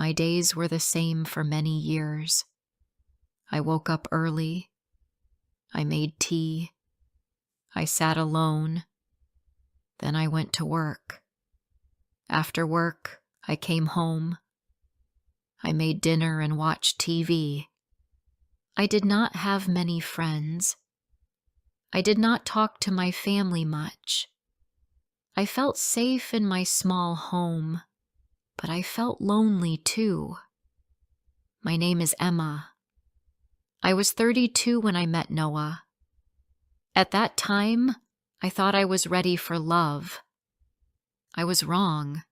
My days were the same for many years. I woke up early. I made tea. I sat alone. Then I went to work. After work, I came home. I made dinner and watched TV. I did not have many friends. I did not talk to my family much. I felt safe in my small home, but I felt lonely too. My name is Emma. I was 32 when I met Noah. At that time, I thought I was ready for love. I was wrong.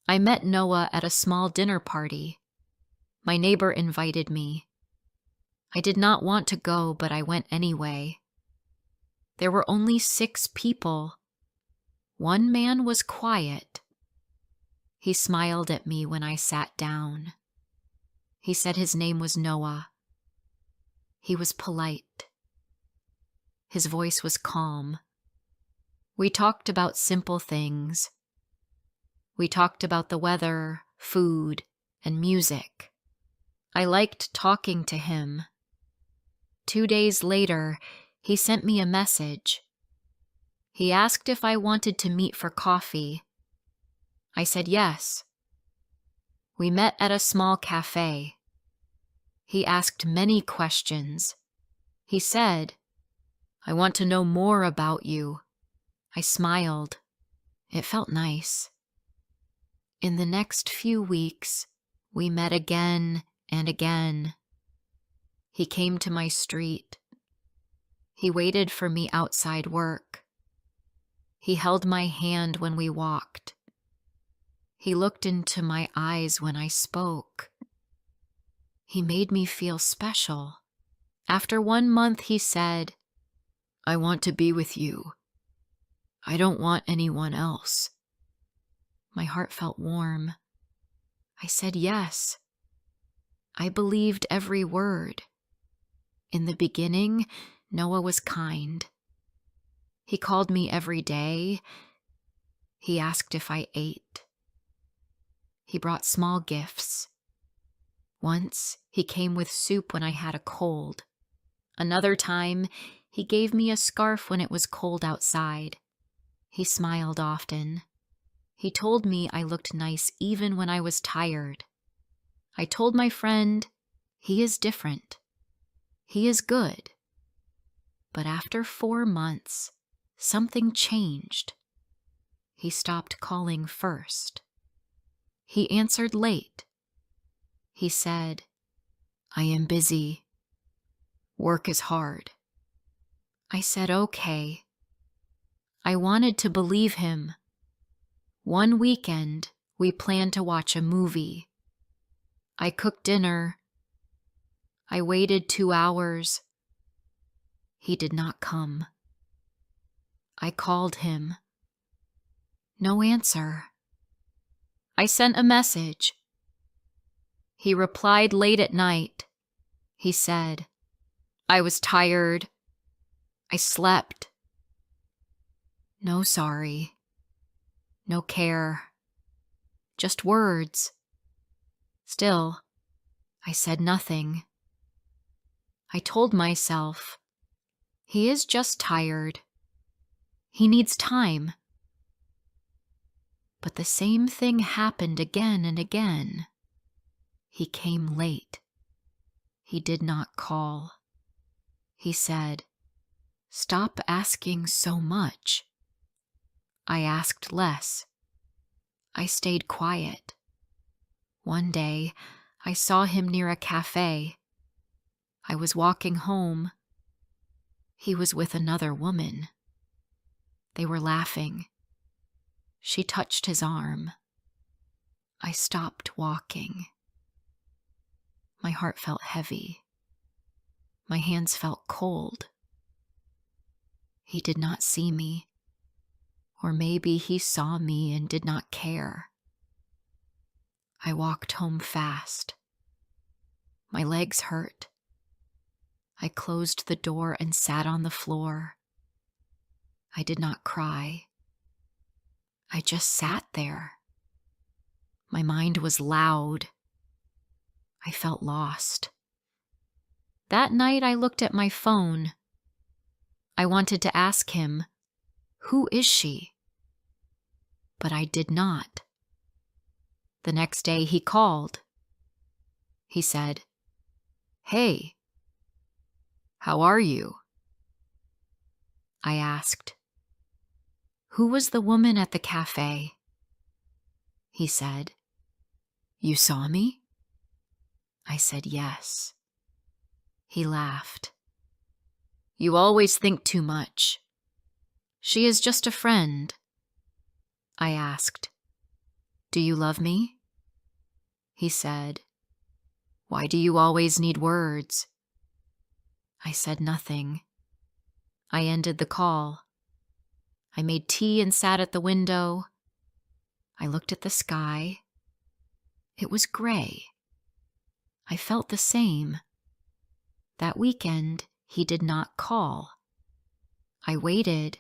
I met Noah at a small dinner party. My neighbor invited me. I did not want to go, but I went anyway. There were only 6 people. One man was quiet. He smiled at me when I sat down. He said his name was Noah. He was polite. His voice was calm. We talked about simple things. We talked about the weather, food, and music. I liked talking to him. 2 days later, he sent me a message. He asked if I wanted to meet for coffee. I said yes. We met at a small cafe. He asked many questions. He said, "I want to know more about you." I smiled. It felt nice. In the next few weeks, we met again and again. He came to my street. He waited for me outside work. He held my hand when we walked. He looked into my eyes when I spoke. He made me feel special. After 1 month, he said, "I want to be with you. I don't want anyone else." My heart felt warm. I said yes. I believed every word. In the beginning, Noah was kind. He called me every day. He asked if I ate. He brought small gifts. Once, he came with soup when I had a cold. Another time, he gave me a scarf when it was cold outside. He smiled often. He told me I looked nice even when I was tired. I told my friend, he is different. He is good. But after 4 months, something changed. He stopped calling first. He answered late. He said, "I am busy. Work is hard." I said, "Okay." I wanted to believe him. One weekend, we planned to watch a movie. I cooked dinner. I waited 2 hours. He did not come. I called him. No answer. I sent a message. He replied late at night. He said, "I was tired. I slept." No sorry. No care. Just words. Still, I said nothing. I told myself, he is just tired. He needs time. But the same thing happened again and again. He came late. He did not call. He said, "Stop asking so much." I asked less. I stayed quiet. One day, I saw him near a cafe. I was walking home. He was with another woman. They were laughing. She touched his arm. I stopped walking. My heart felt heavy. My hands felt cold. He did not see me. Or maybe he saw me and did not care. I walked home fast. My legs hurt. I closed the door and sat on the floor. I did not cry. I just sat there. My mind was loud. I felt lost. That night I looked at my phone. I wanted to ask him, "Who is she?" But I did not. The next day he called. He said, "Hey, how are you?" I asked, "Who was the woman at the cafe?" He said, "You saw me?" I said, "Yes." He laughed. "You always think too much. She is just a friend." I asked, "Do you love me?" He said, "Why do you always need words?" I said nothing. I ended the call. I made tea and sat at the window. I looked at the sky. It was gray. I felt the same. That weekend, he did not call. I waited.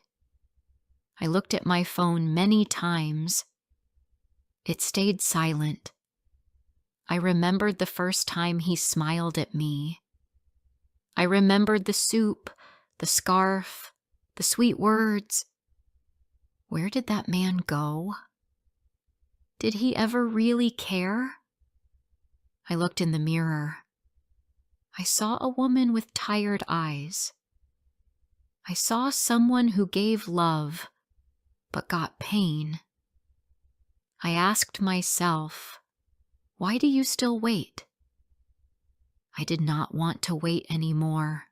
I looked at my phone many times. It stayed silent. I remembered the first time he smiled at me. I remembered the soup, the scarf, the sweet words. Where did that man go? Did he ever really care? I looked in the mirror. I saw a woman with tired eyes. I saw someone who gave love, but got pain. I asked myself, why do you still wait? I did not want to wait anymore.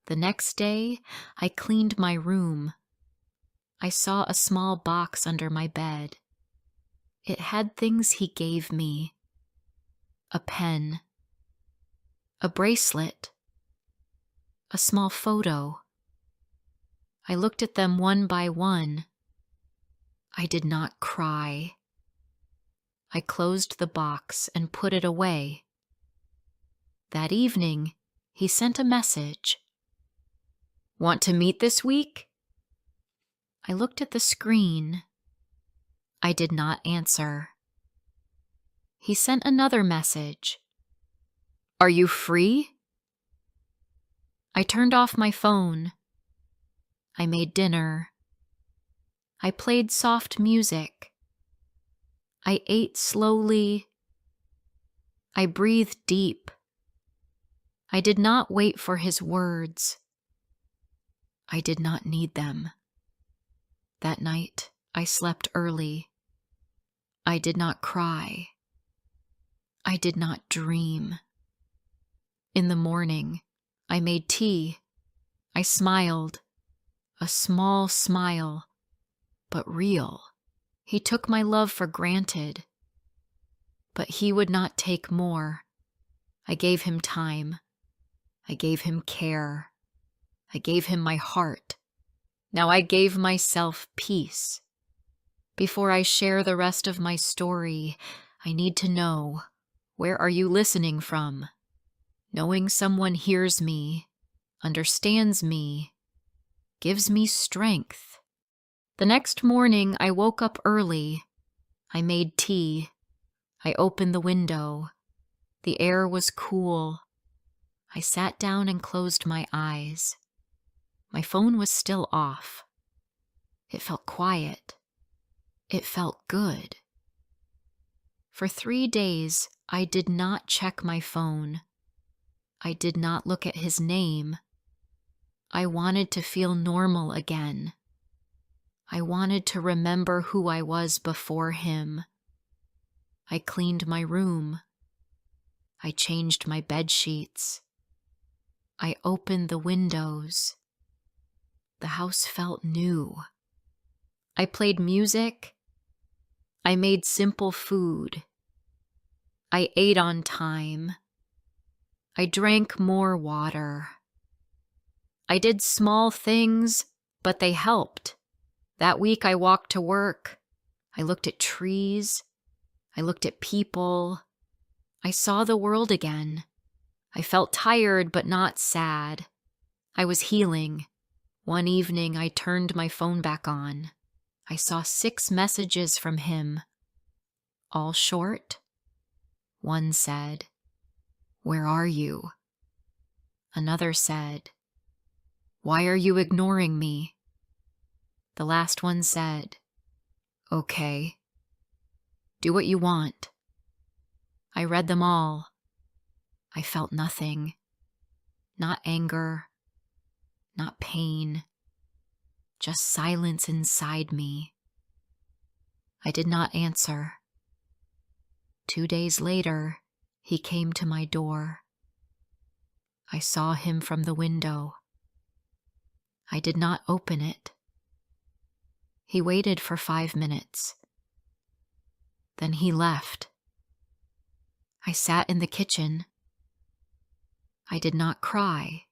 The next day, I cleaned my room. I saw a small box under my bed. It had things he gave me. A pen, a bracelet, a small photo. I looked at them one by one. I did not cry. I closed the box and put it away. That evening, he sent a message. "Want to meet this week?" I looked at the screen. I did not answer. He sent another message. "Are you free?" I turned off my phone. I made dinner. I played soft music. I ate slowly. I breathed deep. I did not wait for his words. I did not need them. That night, I slept early. I did not cry. I did not dream. In the morning, I made tea. I smiled. A small smile, but real. He took my love for granted. But he would not take more. I gave him time. I gave him care. I gave him my heart. Now I gave myself peace. Before I share the rest of my story, I need to know, where are you listening from? Knowing someone hears me, understands me, gives me strength. The next morning, I woke up early. I made tea. I opened the window. The air was cool. I sat down and closed my eyes. My phone was still off. It felt quiet. It felt good. For 3 days, I did not check my phone. I did not look at his name. I wanted to feel normal again. I wanted to remember who I was before him. I cleaned my room. I changed my bed sheets. I opened the windows. The house felt new. I played music. I made simple food. I ate on time. I drank more water. I did small things, but they helped. That week I walked to work. I looked at trees. I looked at people. I saw the world again. I felt tired but not sad. I was healing. One evening I turned my phone back on. I saw 6 messages from him. all short. One said, "Where are you?" Another said, "Why are you ignoring me?" The last one said, "Okay, do what you want." I read them all. I felt nothing. Not anger, not pain, just silence inside me. I did not answer. 2 days later, he came to my door. I saw him from the window. I did not open it. He waited for 5 minutes. Then he left. I sat in the kitchen. I did not cry.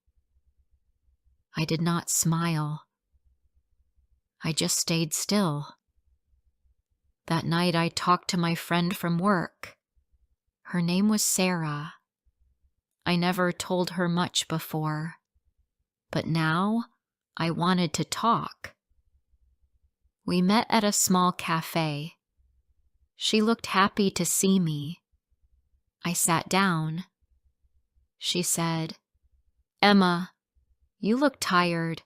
I did not smile. I just stayed still. That night I talked to my friend from work. Her name was Sarah. I never told her much before, but now I wanted to talk. We met at a small cafe. She looked happy to see me. I sat down. She said, "Emma, you look tired."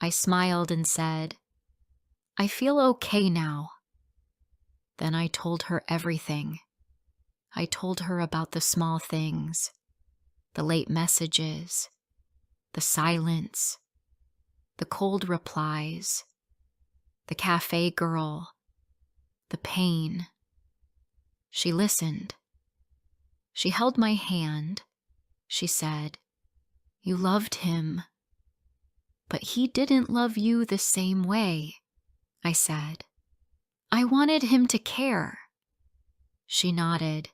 I smiled and said, "I feel okay now." Then I told her everything. I told her about the small things, the late messages, the silence, the cold replies, the cafe girl, the pain. She listened. She held my hand. She said, "You loved him, but he didn't love you the same way." I said, "I wanted him to care." She nodded.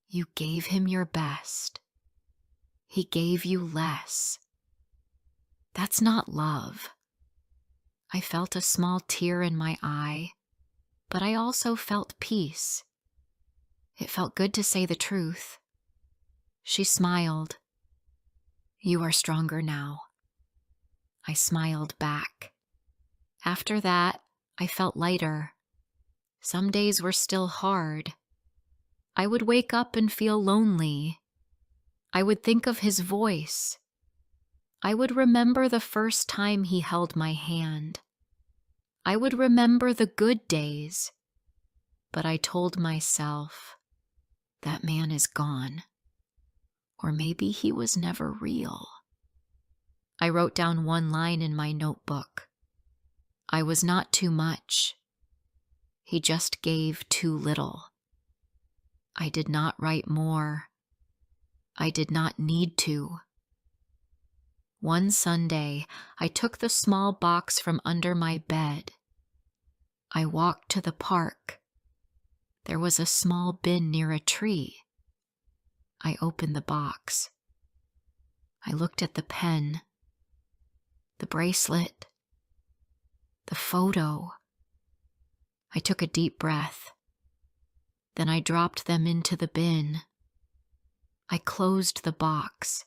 "You gave him your best. He gave you less. That's not love." I felt a small tear in my eye, but I also felt peace. It felt good to say the truth. She smiled. "You are stronger now." I smiled back. After that, I felt lighter. Some days were still hard. I would wake up and feel lonely. I would think of his voice. I would remember the first time he held my hand. I would remember the good days. But I told myself, that man is gone. Or maybe he was never real. I wrote down one line in my notebook. I was not too much. He just gave too little. I did not write more. I did not need to. One Sunday, I took the small box from under my bed. I walked to the park. There was a small bin near a tree. I opened the box. I looked at the pen, the bracelet, the photo. I took a deep breath. Then I dropped them into the bin. I closed the box.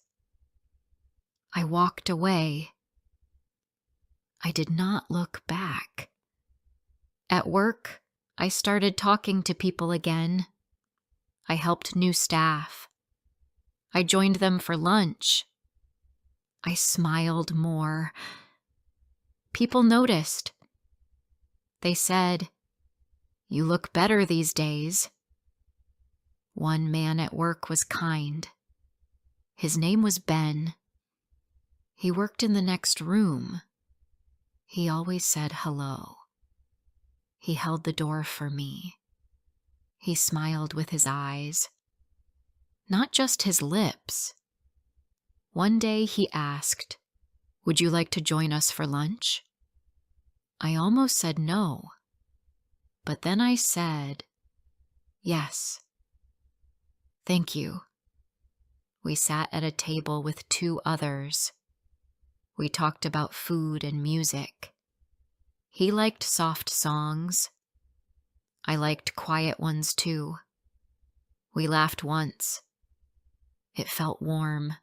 I walked away. I did not look back. At work, I started talking to people again. I helped new staff. I joined them for lunch. I smiled more. People noticed. They said, "You look better these days." One man at work was kind. His name was Ben. He worked in the next room. He always said hello. He held the door for me. He smiled with his eyes, not just his lips. One day he asked, "Would you like to join us for lunch?" I almost said no, but then I said, "Yes. Thank you." We sat at a table with 2 others. We talked about food and music. He liked soft songs. I liked quiet ones too. We laughed once. It felt warm.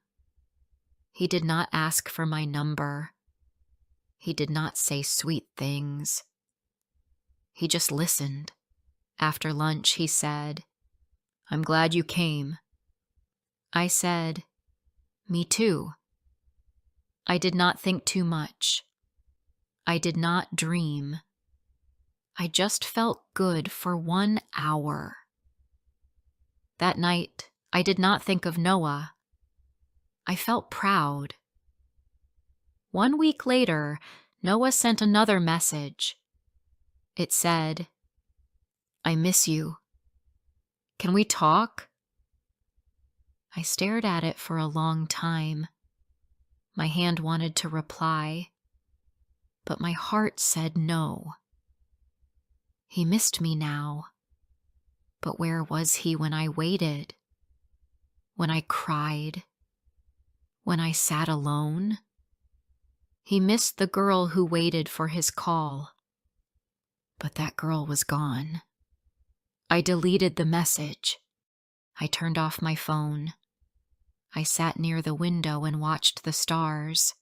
He did not ask for my number. He did not say sweet things. He just listened. After lunch, he said, "I'm glad you came." I said, "Me too." I did not think too much. I did not dream. I just felt good for 1 hour. That night, I did not think of Noah. I felt proud. 1 week later, Noah sent another message. It said, "I miss you. Can we talk?" I stared at it for a long time. My hand wanted to reply, but my heart said no. He missed me now. But where was he when I waited? When I cried? When I sat alone? He missed the girl who waited for his call. But that girl was gone. I deleted the message. I turned off my phone. I sat near the window and watched the stars.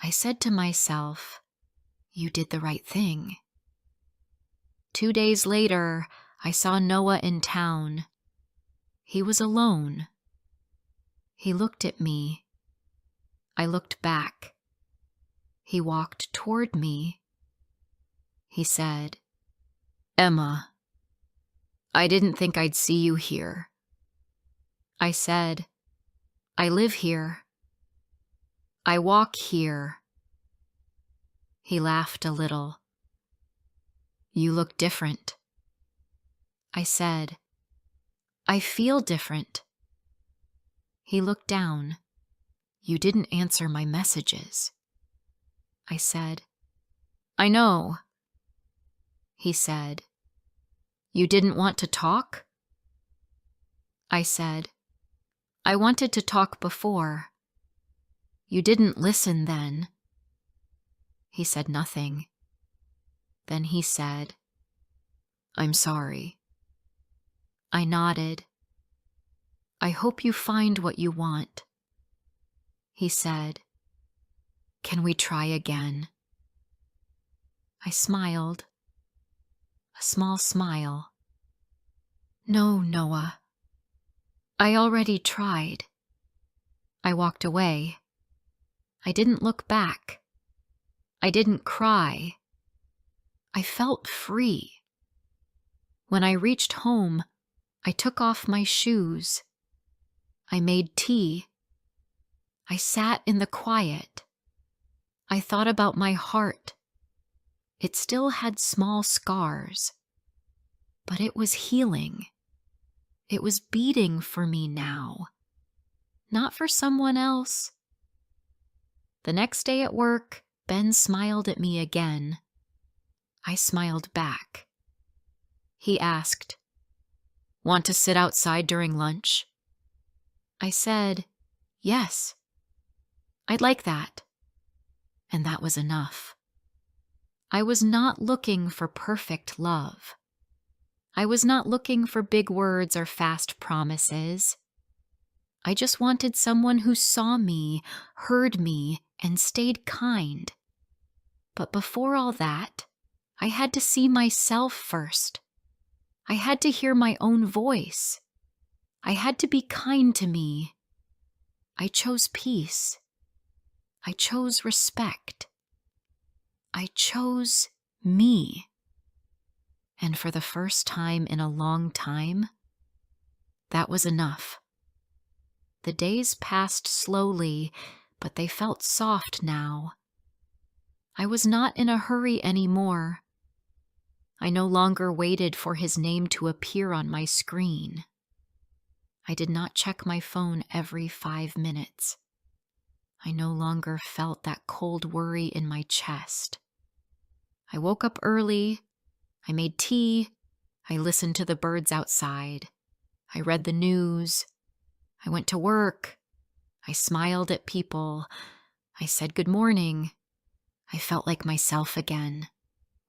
I said to myself, "You did the right thing." 2 days later, I saw Noah in town. He was alone. He looked at me. I looked back. He walked toward me. He said, "Emma, I didn't think I'd see you here." I said, "I live here. I walk here." He laughed a little. "You look different." I said, "I feel different." He looked down. "You didn't answer my messages." I said, "I know." He said, "You didn't want to talk?" I said, "I wanted to talk before. You didn't listen then." He said nothing. Then he said, "I'm sorry." I nodded. "I hope you find what you want." He said, "Can we try again?" I smiled. A small smile. "No, Noah. I already tried." I walked away. I didn't look back. I didn't cry. I felt free. When I reached home, I took off my shoes. I made tea. I sat in the quiet. I thought about my heart. It still had small scars, but it was healing. It was beating for me now, not for someone else. The next day at work, Ben smiled at me again. I smiled back. He asked, "Want to sit outside during lunch?" I said, "Yes. I'd like that." And that was enough. I was not looking for perfect love. I was not looking for big words or fast promises. I just wanted someone who saw me, heard me, and stayed kind. But before all that, I had to see myself first. I had to hear my own voice. I had to be kind to me. I chose peace. I chose respect. I chose me. And for the first time in a long time, that was enough. The days passed slowly, but they felt soft now. I was not in a hurry anymore. I no longer waited for his name to appear on my screen. I did not check my phone every 5 minutes. I no longer felt that cold worry in my chest. I woke up early. I made tea. I listened to the birds outside. I read the news. I went to work. I smiled at people. I said good morning. I felt like myself again.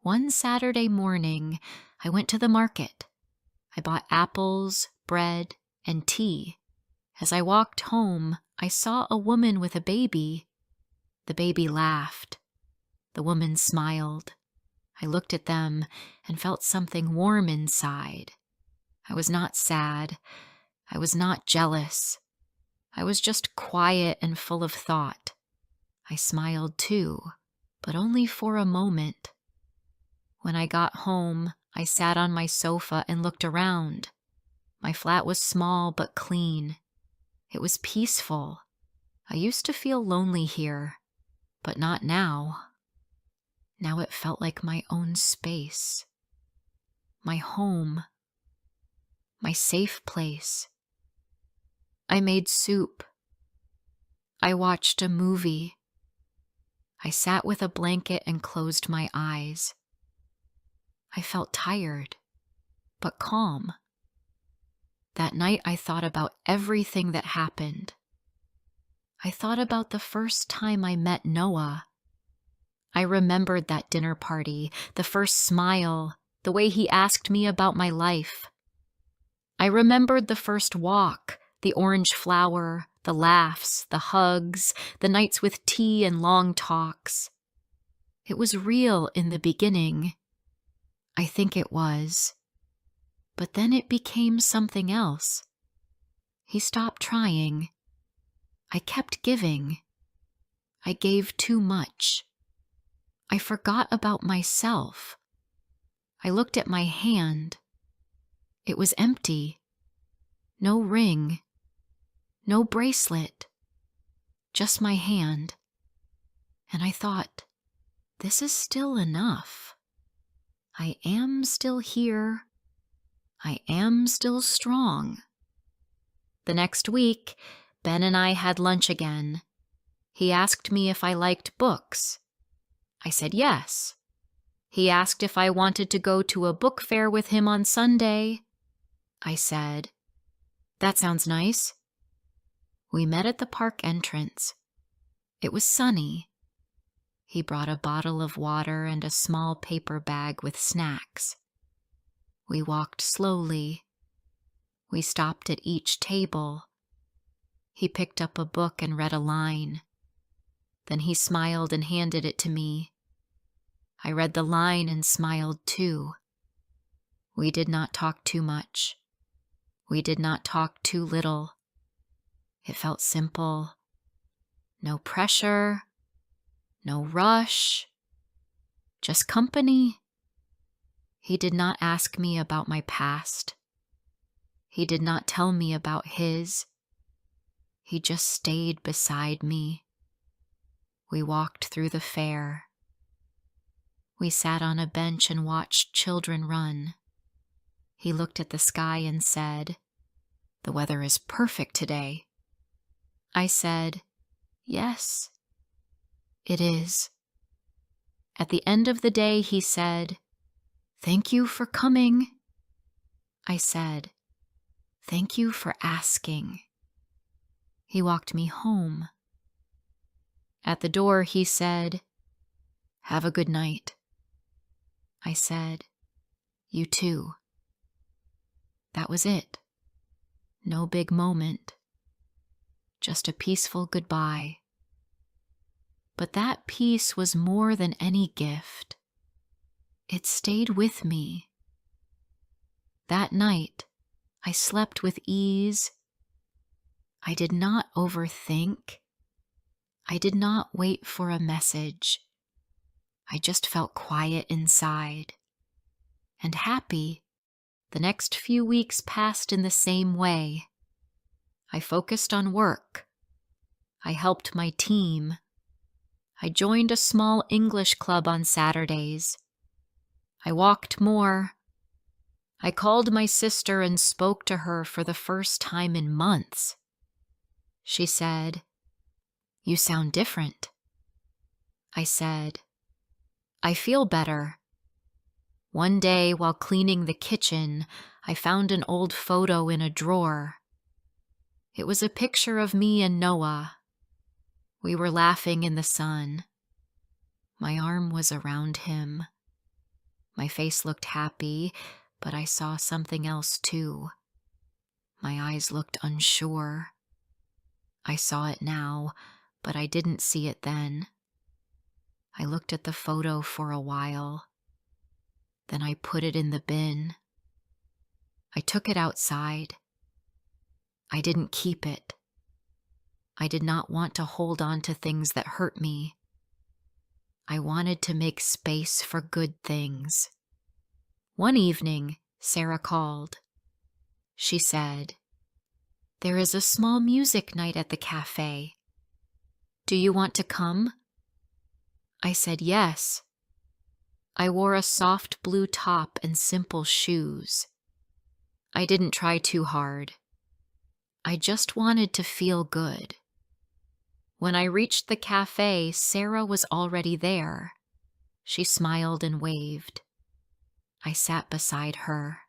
One Saturday morning, I went to the market. I bought apples, bread, and tea. As I walked home, I saw a woman with a baby. The baby laughed. The woman smiled. I looked at them and felt something warm inside. I was not sad. I was not jealous. I was just quiet and full of thought. I smiled too, but only for a moment. When I got home, I sat on my sofa and looked around. My flat was small but clean. It was peaceful. I used to feel lonely here, but not now. Now it felt like my own space, my home, my safe place. I made soup. I watched a movie. I sat with a blanket and closed my eyes. I felt tired, but calm. That night I thought about everything that happened. I thought about the first time I met Noah. I remembered that dinner party, the first smile, the way he asked me about my life. I remembered the first walk, the orange flower, the laughs, the hugs, the nights with tea and long talks. It was real in the beginning. I think it was. But then it became something else. He stopped trying. I kept giving. I gave too much. I forgot about myself. I looked at my hand. It was empty. No ring. No bracelet. Just my hand. And I thought, this is still enough. I am still here. I am still strong. The next week, Ben and I had lunch again. He asked me if I liked books. I said yes. He asked if I wanted to go to a book fair with him on Sunday. I said, that sounds nice. We met at the park entrance. It was sunny. He brought a bottle of water and a small paper bag with snacks. We walked slowly. We stopped at each table. He picked up a book and read a line. Then he smiled and handed it to me. I read the line and smiled too. We did not talk too much. We did not talk too little. It felt simple. No pressure. No rush. Just company. He did not ask me about my past. He did not tell me about his. He just stayed beside me. We walked through the fair. We sat on a bench and watched children run. He looked at the sky and said, "The weather is perfect today." I said, "Yes, it is." At the end of the day, he said, "Thank you for coming." I said, "Thank you for asking." He walked me home. At the door, he said, "Have a good night." I said, "You too." That was it. No big moment. Just a peaceful goodbye. But that peace was more than any gift. It stayed with me. That night, I slept with ease. I did not overthink. I did not wait for a message. I just felt quiet inside. And happy. The next few weeks passed in the same way. I focused on work. I helped my team. I joined a small English club on Saturdays. I walked more. I called my sister and spoke to her for the first time in months. She said, "You sound different." I said, "I feel better." One day, while cleaning the kitchen, I found an old photo in a drawer. It was a picture of me and Noah. We were laughing in the sun. My arm was around him. My face looked happy, but I saw something else too. My eyes looked unsure. I saw it now, but I didn't see it then. I looked at the photo for a while. Then I put it in the bin. I took it outside. I didn't keep it. I did not want to hold on to things that hurt me. I wanted to make space for good things. One evening, Sarah called. She said, "There is a small music night at the cafe. Do you want to come?" I said yes. I wore a soft blue top and simple shoes. I didn't try too hard. I just wanted to feel good. When I reached the cafe, Sarah was already there. She smiled and waved. I sat beside her.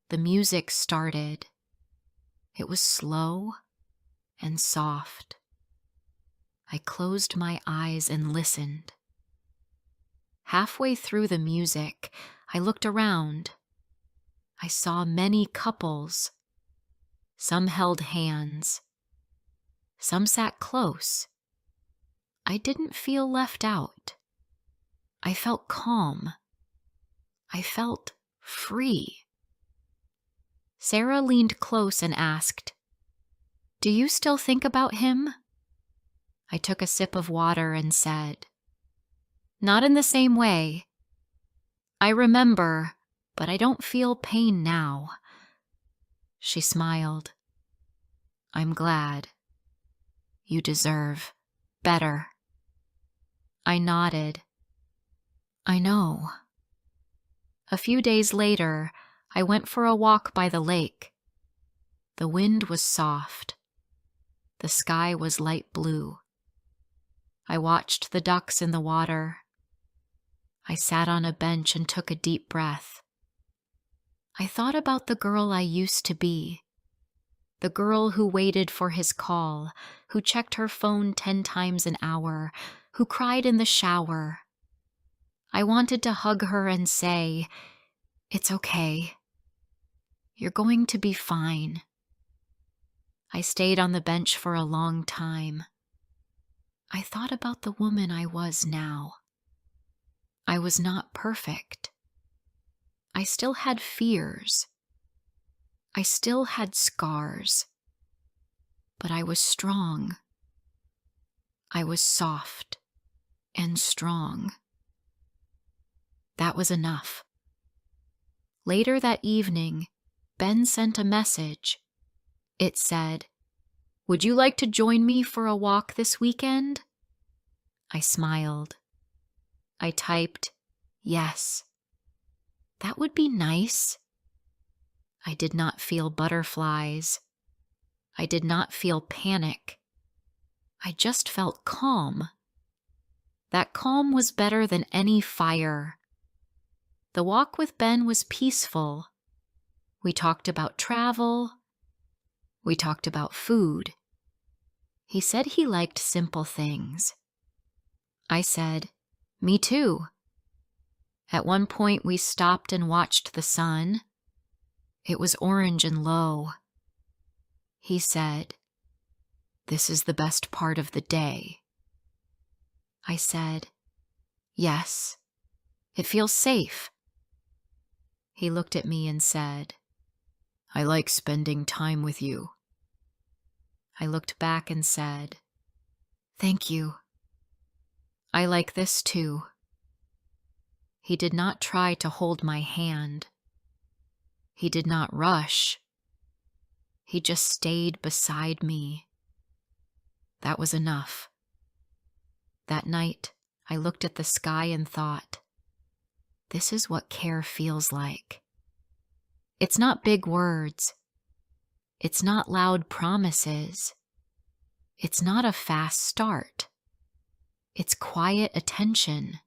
The music started. It was slow and soft. I closed my eyes and listened. Halfway through the music, I looked around. I saw many couples. Some held hands. Some sat close. I didn't feel left out. I felt calm. I felt free. Sarah leaned close and asked, "Do you still think about him?" I took a sip of water and said, "Not in the same way. I remember, but I don't feel pain now." She smiled. "I'm glad. You deserve better." I nodded. "I know." A few days later, I went for a walk by the lake. The wind was soft. The sky was light blue. I watched the ducks in the water. I sat on a bench and took a deep breath. I thought about the girl I used to be. The girl who waited for his call, who checked her phone 10 times an hour, who cried in the shower. I wanted to hug her and say, "It's okay. You're going to be fine." I stayed on the bench for a long time. I thought about the woman I was now. I was not perfect. I still had fears. I still had scars. But I was strong. I was soft and strong. That was enough. Later that evening, Ben sent a message. It said, "Would you like to join me for a walk this weekend?" I smiled. I typed, "Yes." That would be nice. I did not feel butterflies. I did not feel panic. I just felt calm. That calm was better than any fire. The walk with Ben was peaceful. We talked about travel. We talked about food. He said he liked simple things. I said, "Me too." At one point, we stopped and watched the sun. It was orange and low. He said, "This is the best part of the day." I said, "Yes, it feels safe." He looked at me and said, "I like spending time with you." I looked back and said, "Thank you. I like this too." He did not try to hold my hand. He did not rush. He just stayed beside me. That was enough. That night, I looked at the sky and thought, this is what care feels like. It's not big words. It's not loud promises. It's not a fast start. It's quiet attention.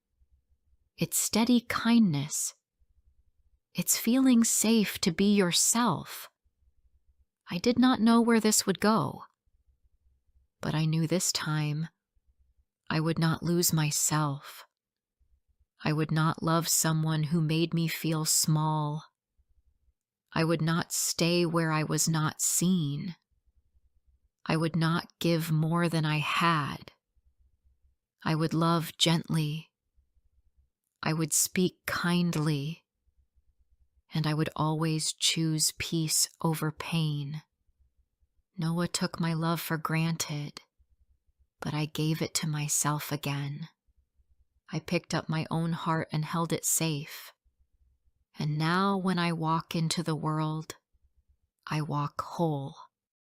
It's steady kindness. It's feeling safe to be yourself. I did not know where this would go, but I knew this time I would not lose myself. I would not love someone who made me feel small. I would not stay where I was not seen. I would not give more than I had. I would love gently. I would speak kindly, and I would always choose peace over pain. Noah took my love for granted, but I gave it to myself again. I picked up my own heart and held it safe. And now when I walk into the world, I walk whole.